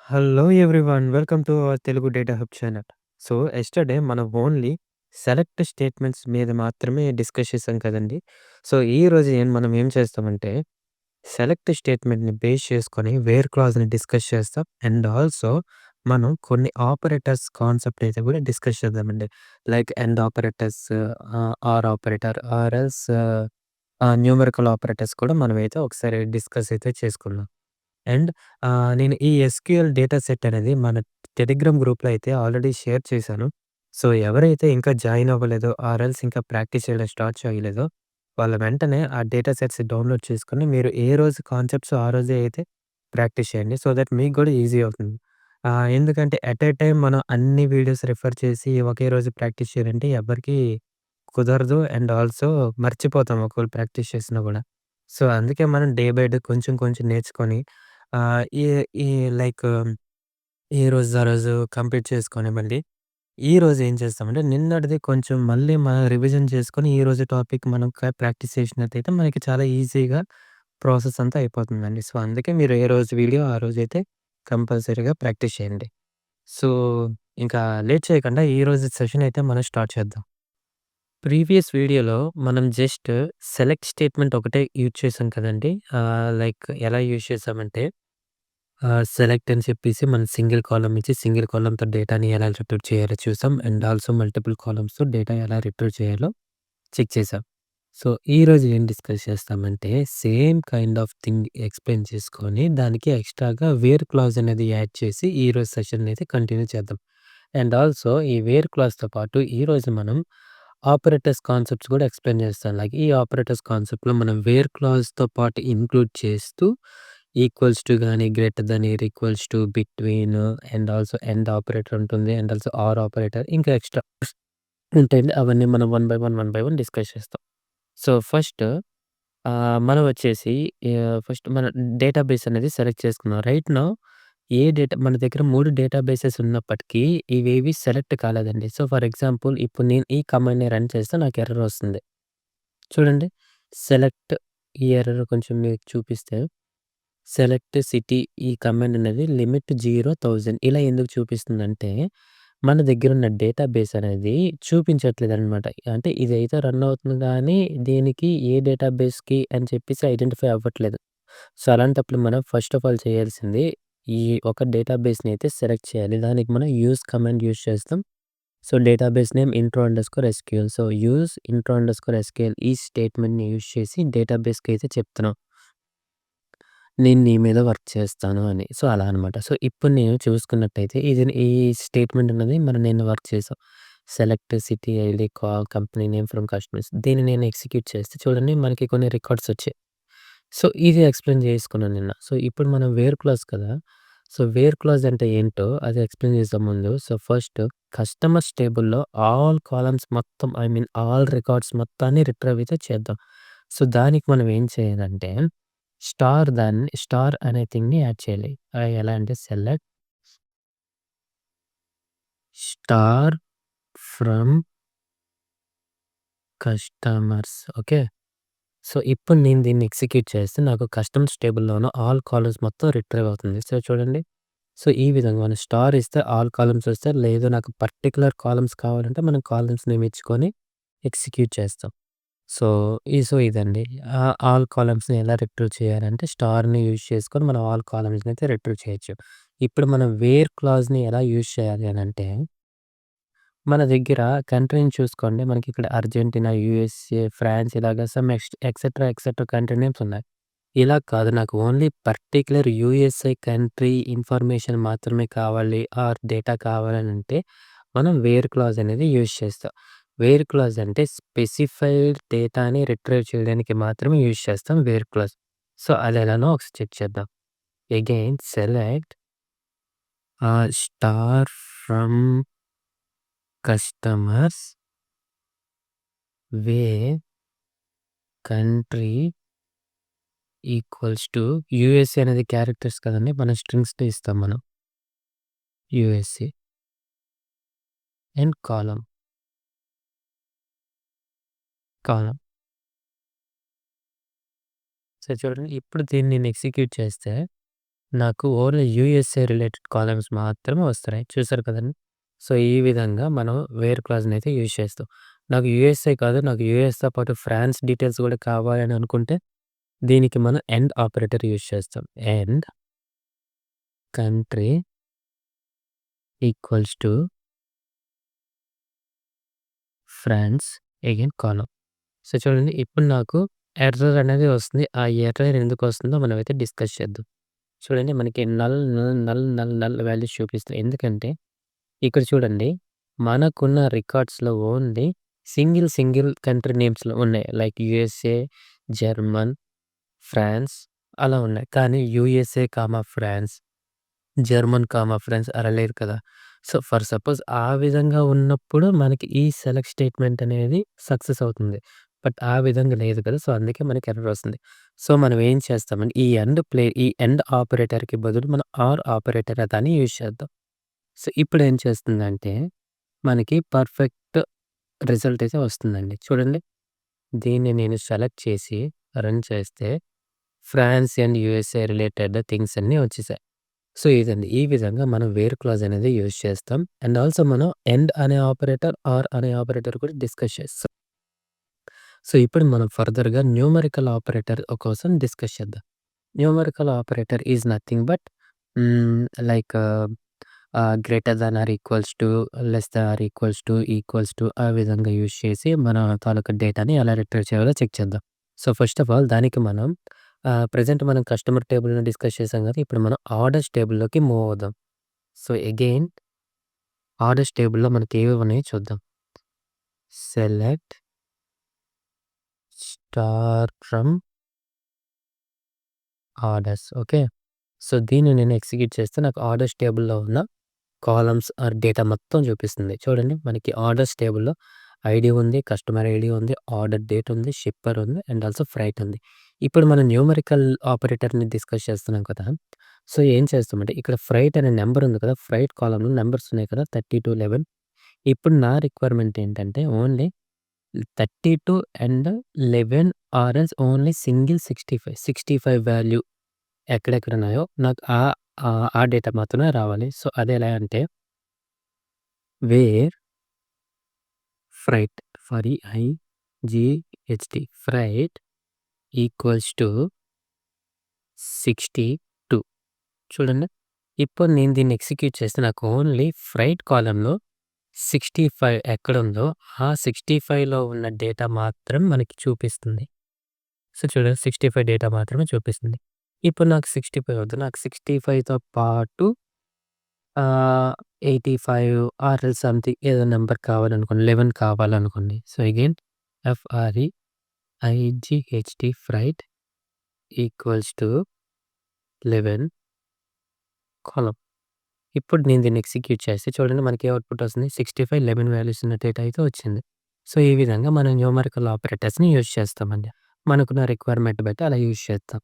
Hello everyone. Welcome to our Telugu data hub channel. So, yesterday మనం only select statements మీద మాత్రమే discuss చేసాం కదండీ! సో, ఈరోజు మనం ఏం చేస్తామంటే, సెలెక్ట్ స్టేట్మెంట్‌ని బేస్ చేసుకొని వేర్ క్లాజ్‌ని డిస్కస్ చేస్తాం. అండ్ ఆల్సో మనం కొన్ని ఆపరేటర్స్ కాన్సెప్ట్ అయితే కూడా డిస్కస్ చేద్దామండి. Like and operators, or operator, or else numerical operators కూడా మనమైతే ఒకసారి డిస్కస్ అయితే చేసుకుందాం. అండ్ నేను ఈ ఎస్‌క్యూఎల్ డేటా సెట్ అనేది మన టెలిగ్రామ్ గ్రూప్‌లో అయితే ఆల్రెడీ షేర్ చేశాను. సో, ఎవరైతే ఇంకా జాయిన్ అవ్వలేదో ఆర్ ఎల్స్ ఇంకా ప్రాక్టీస్ చేయడం స్టార్ట్ చేయలేదో, వాళ్ళు వెంటనే ఆ డేటా సెట్స్ డౌన్‌లోడ్ చేసుకొని మీరు ఏ రోజు కాన్సెప్ట్స్ ఆ రోజే అయితే ప్రాక్టీస్ చేయండి. సో దట్ మీకు కూడా ఈజీ అవుతుంది. ఎందుకంటే ఎట్ ఎ టైమ్ మనం అన్ని వీడియోస్ రిఫర్ చేసి ఒకే రోజు ప్రాక్టీస్ చేయాలంటే ఎవ్వరికీ కుదరదు. అండ్ ఆల్సో మర్చిపోతాం ఒకవేళ ప్రాక్టీస్ చేసినా గూడా. సో, అందుకే మనం డే బై డే కొంచెం కొంచెం నేర్చుకొని ఆహ్, ఈ ఈ లైక్ ఏ రోజుది ఆ రోజు కంప్లీట్ చేసుకొని మళ్ళీ ఈరోజు ఏం చేస్తామంటే నిన్నటిది కొంచెం మళ్ళీ మనం రివిజన్ చేసుకొని ఈరోజు టాపిక్ మనం ప్రాక్టీస్ చేసినట్టయితే మనకి చాలా ఈజీగా ప్రాసెస్ అంతా అయిపోతుందండి. సో, అందుకే మీరు ఏ రోజు వీడియో ఆ రోజైతే కంపల్సరీగా ప్రాక్టీస్ చేయండి. సో, ఇంకా లేట్ చేయకుండా ఈరోజు సెషన్ అయితే మనం స్టార్ట్ చేద్దాం. ప్రీవియస్ వీడియోలో మనం జస్ట్ సెలెక్ట్ స్టేట్మెంట్ ఒకటే యూజ్ చేసాం కదండీ! లైక్ ఎలా యూజ్ చేసామంటే సెలెక్ట్ అని చెప్పేసి మనం సింగిల్ కాలమ్ ఇచ్చి సింగిల్ కాలమ్‌తో డేటాని ఎలా రిట్రీవ్ చేయాలో చూసాం. అండ్ ఆల్సో మల్టిపుల్ కాలమ్స్‌తో డేటా ఎలా రిట్రీవ్ చేయాలో చెక్ చేసాం. సో, ఈరోజు ఏం డిస్కస్ చేస్తామంటే same kind of thing explain చేసుకొని దానికి ఎక్స్‌ట్రాగా వేర్ క్లాజ్ అనేది యాడ్ చేసి ఈరోజు సెషన్‌ని అయితే కంటిన్యూ చేద్దాం. అండ్ ఆల్సో ఈ వేర్ క్లాజ్‌తో పాటు ఈరోజు మనం ఆపరేటర్స్ కాన్సెప్ట్స్ కూడా ఎక్స్‌ప్లెయిన్ చేస్తాను. లైక్ ఈ ఆపరేటర్స్ కాన్సెప్ట్‌లో మనం వేర్ క్లాజ్‌తో పాటు ఇంక్లూడ్ చేస్తూ ఈక్వల్స్ టు గాని, greater than or equals to, between and also and operator ఉంటుంది. అండ్ ఆల్సో ఆర్ ఆపరేటర్ ఇంకా ఎక్స్‌ట్రా ఉంటాయండి. అవన్నీ మనం వన్ బై వన్ డిస్కస్ చేస్తాం. సో, మనం వచ్చేసి ఫస్ట్ మన డేటాబేస్ అనేది సెలెక్ట్ చేసుకున్నాం. రైట్ నౌ ఏ డేటా మన దగ్గర 3 డేటాబేసెస్ ఉన్నప్పటికీ ఇవేవి సెలెక్ట్ కాలేదండి. సో, ఫర్ ఎగ్జాంపుల్ ఇప్పుడు నేను ఈ కమాండ్‌ని రన్ చేస్తే నాకు ఎర్రర్ వస్తుంది. చూడండి. సెలెక్ట్ ఈ ఎర్రర్ కొంచెం మీకు చూపిస్తే సెలెక్ట్ సిటీ ఈ కమాండ్ అనేది లిమిట్ 0, 1000 ఇలా ఎందుకు చూపిస్తుందంటే, మన దగ్గరున్న డేటాబేస్ అనేది చూపించట్లేదనమాట. అంటే ఇదైతే రన్ అవుతుంది గానీ, దీనికి ఏ డేటాబేస్‌కి అని చెప్పేసి ఐడెంటిఫై అవ్వట్లేదు. సో, అలాంటప్పుడు మనం ఫస్ట్ ఆఫ్ ఆల్ చేయాల్సింది ఈ ఒక డేటాబేస్‌ని అయితే సెలెక్ట్ చేయాలి. దానికి మనం యూజ్ కమాండ్ యూజ్ చేస్తాం. So, database name intro underscore SQL. So, use intro underscore SQL ఈ స్టేట్మెంట్‌ని యూజ్ చేసి డేటాబేస్‌కి అయితే చెప్తున్నాం. నేను నీ మీద వర్క్ చేస్తాను అని. సో, అలా అనమాట. సో, ఇప్పుడు నేను చూసుకున్నట్టయితే ఈ స్టేట్మెంట్ అనేది నేను వర్క్ చేశాం. Select city ID company name from customers దీన్ని నేను ఎగ్జిక్యూట్ చేస్తే చూడండి మనకి కొన్ని రికార్డ్స్ వచ్చాయి. సో, ఇది ఎక్స్‌ప్లెయిన్ చేసుకున్నాను నిన్న. సో, ఇప్పుడు మనం వేర్ క్లాజ్ కదా! సో, వేర్ క్లాజ్ అంటే ఏంటో అది ఎక్స్‌ప్లెయిన్ చేసే ముందు ఫస్ట్ కస్టమర్స్ టేబుల్‌లో ఆల్ కాలమ్స్ మొత్తం ఆల్ రికార్డ్స్ మొత్తాన్ని రిట్రైవ్ అయితే చేద్దాం. సో, దానికి మనం ఏం చేయాలంటే స్టార్ అనే థింగ్‌ని యాడ్ చేయాలి. ఎలా అంటే select star from customers okay. So, ఇప్పుడు నేను దీన్ని ఎగ్జిక్యూట్ చేస్తే నాకు కస్టమర్స్ టేబుల్‌లోను ఆల్ కాలమ్స్ మొత్తం రిట్రైవ్ అవుతుంది. సో, చూడండి. సో, ఈ విధంగా మనం స్టార్ ఇస్తే ఆల్ కాలమ్స్ వస్తాయి. లేదు నాకు పర్టిక్యులర్ కాలమ్స్ కావాలంటే మనం కాలమ్స్ నేమ్ ఇచ్చుకొని ఎగ్జిక్యూట్ చేస్తాం. ఇదండి. ఆల్ కాలమ్స్‌ని ఎలా రిట్రీవ్ చేయాలంటే స్టార్‌ని యూజ్ చేసుకొని మనం ఆల్ కాలమ్స్‌ని అయితే రిట్రీవ్ చేయొచ్చు. ఇప్పుడు మనం వేర్ క్లాజ్‌ని ఎలా యూజ్ చేయాలి అనంటే, మన దగ్గర కంట్రీని చూసుకోండి. మనకిక్కడ అర్జెంటీనా, యూఎస్ఏ, ఫ్రాన్స్ ఇలాగ సమ్ ఎక్సెట్రా కంట్రీ నేమ్స్ ఉన్నాయి. ఇలా కాదు నాకు only particular USA country information మాత్రమే కావాలి ఆర్ డేటా కావాలనంటే మనం వేర్ క్లాజ్ అనేది యూజ్ చేస్తాం. వేర్ క్లాజ్ అంటే స్పెసిఫైడ్ డేటాని రిట్రైవ్ చేయడానికి మాత్రమే యూజ్ చేస్తాం వేర్ క్లాజ్. సో, అదెలానో ఒకసారి చెక్ చేద్దాం. Again select star from customers where country equals to USA అనేది క్యారెక్టర్స్ కదండీ! మనం స్ట్రింగ్స్‌తో ఇస్తాం మనం. USA and column. సో, చూడండి ఇప్పుడు దీన్ని నేను ఎగ్జిక్యూట్ చేస్తే నాకు ఓన్లీ యూఎస్ఏ రిలేటెడ్ కాలమ్స్ మాత్రమే వస్తున్నాయి. చూసారు కదండీ! సో, ఈ విధంగా మనం వేర్ క్లాజ్‌నైతే యూజ్ చేస్తాం. నాకు యూఎస్ఏ కాదు, నాకు యూఎస్‌తో పాటు ఫ్రాన్స్ డీటెయిల్స్ గూడా కావాలని అనుకుంటే, దీనికి మనం ఎండ్ ఆపరేటర్ యూజ్ చేస్తాం. And country equals to France again column. So, చూడండి ఇప్పుడు నాకు ఎర్రర్ అనేది వస్తుంది. ఆ ఎర్రర్ ఎందుకొస్తుందో మనమైతే డిస్కస్ చేద్దాం. చూడండి మనకి నల్ వాల్యూస్ చూపిస్తాయి. ఎందుకంటే ఇక్కడ చూడండి మనకున్న రికార్డ్స్‌లో ఓన్లీ సింగిల్ కంట్రీ నేమ్స్‌లో ఉన్నాయి. లైక్ యూఎస్ఏ, జర్మన్, ఫ్రాన్స్ అలా ఉన్నాయి. కానీ యూఎస్ఏ, ఫ్రాన్స్, జర్మన్, ఫ్రాన్స్ అలా లేదు కదా! సో, ఫర్ సపోజ్ ఆ విధంగా ఉన్నప్పుడు మనకి ఈ సెలెక్ట్ స్టేట్‌మెంట్ అనేది సక్సెస్ అవుతుంది. బట్ ఆ విధంగా లేదు కదా! సో, అందుకే మనకి ఎర్రర్ వస్తుంది. సో, మనం ఏం చేస్తామంటే ఈ ఎండ్ ఆపరేటర్‌కి బదులు మనం ఆర్ ఆపరేటర్ దాన్ని యూజ్ చేద్దాం. సో, ఇప్పుడేం చేస్తుందంటే మనకి పర్ఫెక్ట్ రిజల్ట్ అయితే వస్తుందండి. చూడండి దీన్ని నేను సెలెక్ట్ చేసి రన్ చేస్తే France and USA related things అన్నీ వచ్చేసాయి. సో, ఇదండి. ఈ విధంగా మనం వేర్ క్లాజ్ అనేది యూజ్ చేస్తాం. అండ్ ఆల్సో మనం ఎండ్ అనే ఆపరేటర్, ఆర్ అనే ఆపరేటర్ కూడా డిస్కస్ చేస్తాం. సో, ఇప్పుడు మనం ఫర్దర్‌గా న్యూమరికల్ ఆపరేటర్ కోసం డిస్కస్ చేద్దాం. Numerical operator is nothing but like greater than or equals to, less than or equals to ఆ విధంగా యూజ్ చేసి మన తాలూకా డేటాని ఎలా రిట్రీవ్ చేయాలో చెక్ చేద్దాం. సో, ఫస్ట్ ఆఫ్ ఆల్ దానికి మనం ప్రెజెంట్ మనం కస్టమర్ టేబుల్‌ని డిస్కస్ చేసాం కదా! ఇప్పుడు మనం ఆర్డర్స్ టేబుల్‌లోకి మూవ్ అవుదాం. సో, అగైన్ ఆర్డర్స్ టేబుల్‌లో మనకి ఏవేవి ఉన్నాయో చూద్దాం. Select star from orders. Okay. So, దీన్ని నేను ఎగ్జిక్యూట్ చేస్తే నాకు ఆర్డర్స్ టేబుల్‌లో ఉన్న కాలమ్స్ ఆర్ డేటా మొత్తం చూపిస్తుంది. చూడండి మనకి ఆర్డర్స్ టేబుల్‌లో ఐడీ ఉంది, కస్టమర్ ఐడీ ఉంది, ఆర్డర్ డేట్ ఉంది, షిప్పర్ ఉంది అండ్ ఆల్సో ఫ్రైట్ ఉంది. ఇప్పుడు మనం న్యూమరికల్ ఆపరేటర్‌ని డిస్కస్ చేస్తున్నాం కదా! సో, ఏం చేస్తామంటే ఇక్కడ ఫ్రైట్ అనే నంబర్ ఉంది కదా! ఫ్రైట్ కాలమ్‌లో నంబర్స్ ఉన్నాయి కదా! 30-11. ఇప్పుడు నా రిక్వైర్మెంట్ ఏంటంటే only 32 and 11 or else only single 65 value ఎక్కడెక్కడున్నాయో నాకు ఆ డేటా మాత్రమే రావాలి. సో, అదెలా అంటే where freight freight equals to 62 చూడండి. ఇప్పుడు నేను దీన్ని ఎగ్జిక్యూట్ చేస్తే నాకు ఓన్లీ ఫ్రైట్ కాలమ్‌లో 65 ఎక్కడుందో ఆ 65లో ఉన్న డేటా మాత్రం మనకి చూపిస్తుంది. సో, చూడండి 65 డేటా మాత్రమే చూపిస్తుంది. ఇప్పుడు నాకు 65 వద్దు. నాకు 65తో పాటు 85 ఆర్ఎల్ సంథింగ్ ఏదో నంబర్ కావాలనుకోండి. 11 కావాలనుకోండి. So, again freight equals to 11 column. ఇప్పుడు నేను దీన్ని ఎగ్జిక్యూట్ చేస్తే చూడండి మనకి ఏ అవుట్‌పుట్ వస్తుంది. 65, 11 వాల్యూస్ ఉన్న డేటా అయితే వచ్చింది. సో, ఈ విధంగా మనం న్యూమరికల్ ఆపరేటర్స్‌ని యూజ్ చేస్తామండి. మనకున్న రిక్వైర్మెంట్ బట్టి అలా యూజ్ చేస్తాం.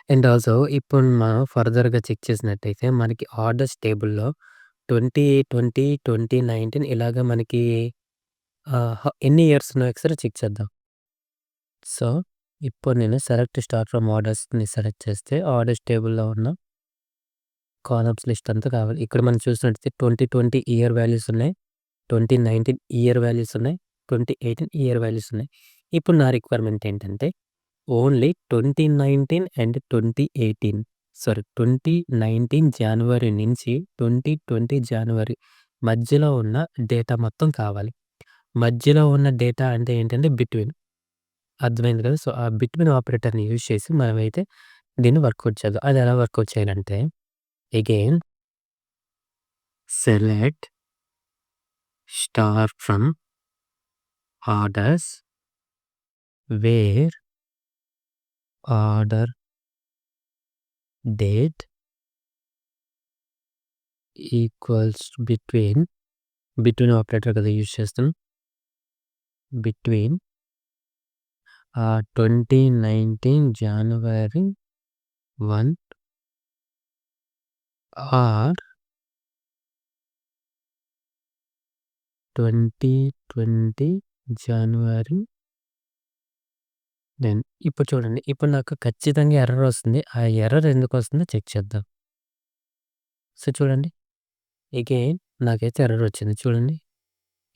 అండ్ ఆల్సో ఇప్పుడు మనం ఫర్దర్‌గా చెక్ చేసినట్టయితే మనకి ఆర్డర్స్ టేబుల్‌లో 2020, 2019 ఇలాగ మనకి ఎన్ని ఇయర్స్ ఉన్నాయో ఒకసారి చెక్ చేద్దాం. సో, ఇప్పుడు నేను సెలెక్ట్ స్టార్ ఫ్రమ్ ఆర్డర్స్‌ని సెలెక్ట్ చేస్తే ఆర్డర్స్ టేబుల్‌లో ఉన్న కాలమ్స్ లిస్ట్ అంతా కావాలి. ఇక్కడ మనం చూసినట్టయితే 2020 ఇయర్ వాల్యూస్ ఉన్నాయి. 2019 ఇయర్ వాల్యూస్ ఉన్నాయి. 2018 ఇయర్ వాల్యూస్ ఉన్నాయి. ఇప్పుడు నా రిక్వైర్మెంట్ ఏంటంటే ఓన్లీ 2019 అండ్ 2018 2019 జాన్వరి నుంచి 2020 జాన్వరి మధ్యలో ఉన్న డేటా మొత్తం కావాలి. మధ్యలో ఉన్న డేటా అంటే ఏంటంటే బిట్వీన్. అర్థమైంది కదా! సో, ఆ బిట్వీన్ ఆపరేటర్‌ని యూజ్ చేసి మనమైతే దీన్ని వర్కౌట్ చేద్దాం. అది ఎలా వర్కౌట్ చేయాలంటే again select star from orders where order date equals between operator కదా యూజ్ చేస్తున్నాం. Between 2019 January 1 or 2020 January then ఇప్పుడు చూడండి. ఇప్పుడు నాకు ఖచ్చితంగా ఎర్రర్ వస్తుంది. ఆ ఎర్రర్ ఎందుకొస్తుందో చెక్ చేద్దాం. సో, చూడండి. అగైన్ నాకైతే ఎర్రర్ వచ్చింది. చూడండి.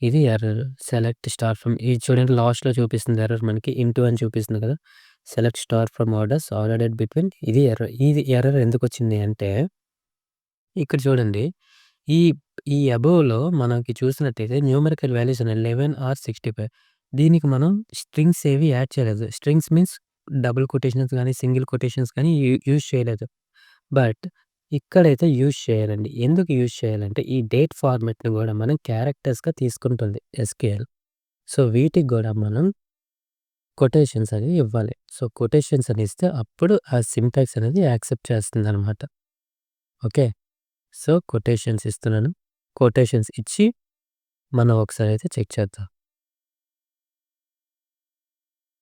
ఇది ఎర్రర్. సెలెక్ట్ స్టార్ ఫ్రమ్ ఇది చూడండి లాస్ట్‌లో చూపిస్తుంది ఎర్రర్ మనకి ఇంటూ అని చూపిస్తుంది కదా! Select star from orders ordered between ఇది ఎర్రర్. ఇది ఎర్రర్ ఎందుకొచ్చింది అంటే ఇక్కడ చూడండి. ఈ ఈ అబోవ్‌లో మనకి చూసినట్టయితే న్యూమరికల్ వాల్యూస్ ఉన్నాయి. 11 ఆర్ 65 దీనికి మనం స్ట్రింగ్స్ ఏవి యాడ్ చేయలేదు. స్ట్రింగ్స్ మీన్స్ డబుల్ కొటేషన్స్ గాని, సింగిల్ కొటేషన్స్ గాని యూజ్ చేయలేదు. బట్ ఇక్కడైతే యూజ్ చేయాలండి. ఎందుకు యూజ్ చేయాలంటే ఈ డేట్ ఫార్మాట్‌ని గూడా మనం క్యారెక్టర్స్‌గా తీసుకుంటుంది ఎస్‌క్యూఎల్. సో, వీటికి గూడా మనం కొటేషన్స్ అనేవి ఇవ్వాలి. సో, కొటేషన్స్ అని ఇస్తే అప్పుడు ఆ సింటాక్స్ అనేది యాక్సెప్ట్ చేస్తుందనమాట. ఓకే. సో, కొటేషన్స్ ఇస్తున్నాను. కొటేషన్స్ ఇచ్చి మనం ఒకసారయితే చెక్ చేద్దాం.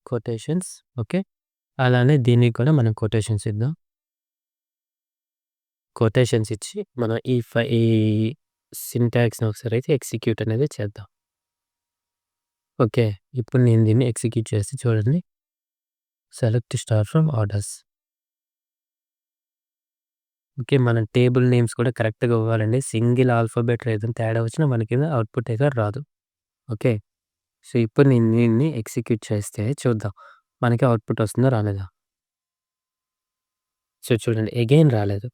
Quotations okay. అలానే దీనికి కూడా మనం కొటేషన్స్ ఇద్దాం. కొటేషన్స్ ఇచ్చి మనం ఈ సింటాక్స్‌ని ఒకసారయితే ఎగ్జిక్యూట్ అనేది చేద్దాం. ఓకే. ఇప్పుడు నేను దీన్ని ఎగ్జిక్యూట్ చేసి చూడండి. Select star from orders. Okay. మనం టేబుల్ నేమ్స్ కూడా కరెక్ట్‌గా ఇవ్వాలండి. సింగిల్ ఆల్ఫాబెట్‌లో ఏదైనా తేడా వచ్చినా మనకి అవుట్‌పుట్ అయితే రాదు. ఓకే. సో, ఇప్పుడు నేను దీన్ని ఎగ్జిక్యూట్ చేస్తే చూద్దాం. మనకి అవుట్‌పుట్ వస్తుందా? రాలేదా? సో, చూడండి అగైన్ రాలేదు.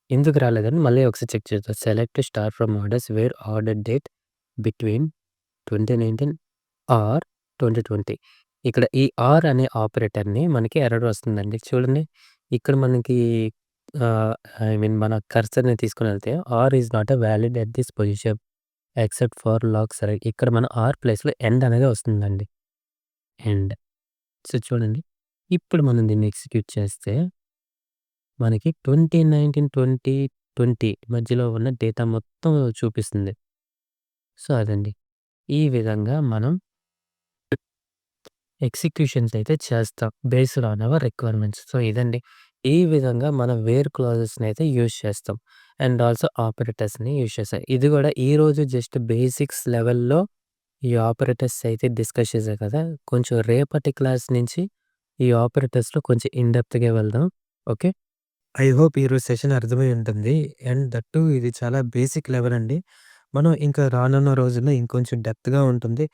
ఎందుకు రాలేదని మళ్ళీ ఒకసారి చెక్ చేద్దాం. Select star from orders where order date between 2019 or 2020 ఇక్కడ ఈ ఆర్ అనే ఆపరేటర్‌ని మనకి ఎర్రర్ వస్తుందండి. చూడండి. ఇక్కడ మనకి ఆహ్, ఐ మీన్ మన కర్సర్‌ని తీసుకొనెళ్తే R is not a valid at this position except for logs అరే ఇక్కడ మన ఆర్ ప్లేస్‌లో ఎండ్ అనేది వస్తుందండి. ఎండ్. సో, చూడండి. ఇప్పుడు మనం దీన్ని ఎగ్జిక్యూట్ చేస్తే మనకి 2019, 2020 మధ్యలో ఉన్న డేటా మొత్తం చూపిస్తుంది. సో, అదండి. ఈ విధంగా మనం ఎగ్జిక్యూషన్స్ అయితే చేస్తాం. Based on hour requirements. So, ఇదండి. ఈ విధంగా మనం వేర్ క్లాజెస్‌ని అయితే యూజ్ చేస్తాం. అండ్ ఆల్సో ఆపరేటర్స్‌ని యూజ్ చేస్తాం. ఇది కూడా ఈరోజు జస్ట్ బేసిక్స్ లెవెల్‌లో ఈ ఆపరేటర్స్ అయితే డిస్కస్ చేశాం కదా! కొంచెం రేపటి క్లాస్ నుంచి ఈ ఆపరేటర్స్‌లో కొంచెం ఇన్ డెప్త్‌గా వెళ్దాం. ఓకే. ఐ హోప్ ఈరోజు సెషన్ అర్థమై ఉంటుంది. అండ్ దట్ టూ ఇది చాలా బేసిక్ లెవెల్ అండి. మనం ఇంకా రానున్న రోజుల్లో ఇంకొంచెం డెప్త్‌గా ఉంటుంది.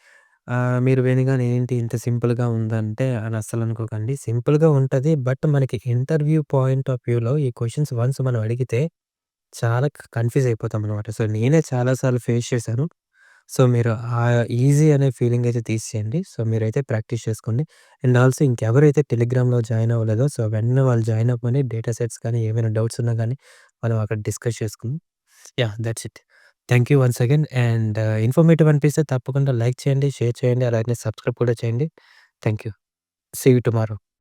మీరు వినగానే ఏంటి ఇంత సింపుల్‌గా ఉందంటే అని అస్సలు అనుకోకండి. సింపుల్‌గా ఉంటది. బట్ మనకి ఇంటర్వ్యూ పాయింట్ ఆఫ్ వ్యూలో ఈ క్వెషన్స్ వన్స్ మనం అడిగితే చాలా కన్‌ఫ్యూజ్ అయిపోతామనమాట. సో, నేనే చాలా సార్లు ఫేస్ చేశాను. సో, మీరు ఈజీ అనే ఫీలింగ్ అయితే తీసేయండి. సో, మీరైతే ప్రాక్టీస్ చేసుకోండి. అండ్ ఆల్సో ఇంకెవరైతే టెలిగ్రామ్‌లో జాయిన్ అవ్వలేదో సో, వెంటనే వాళ్ళు జాయిన్ అవ్వమని డేటా సెట్స్ కానీ ఏమైనా డౌట్స్ ఉన్నా గానీ మనం అక్కడ డిస్కస్ చేసుకుందాం. Yeah! That's it. Thank you once again and informative అనిపిస్తే తప్పకుండా లైక్ చేయండి, షేర్ చేయండి, అలాగే సబ్స్క్రైబ్ కూడా చేయండి. Thank you. See you tomorrow.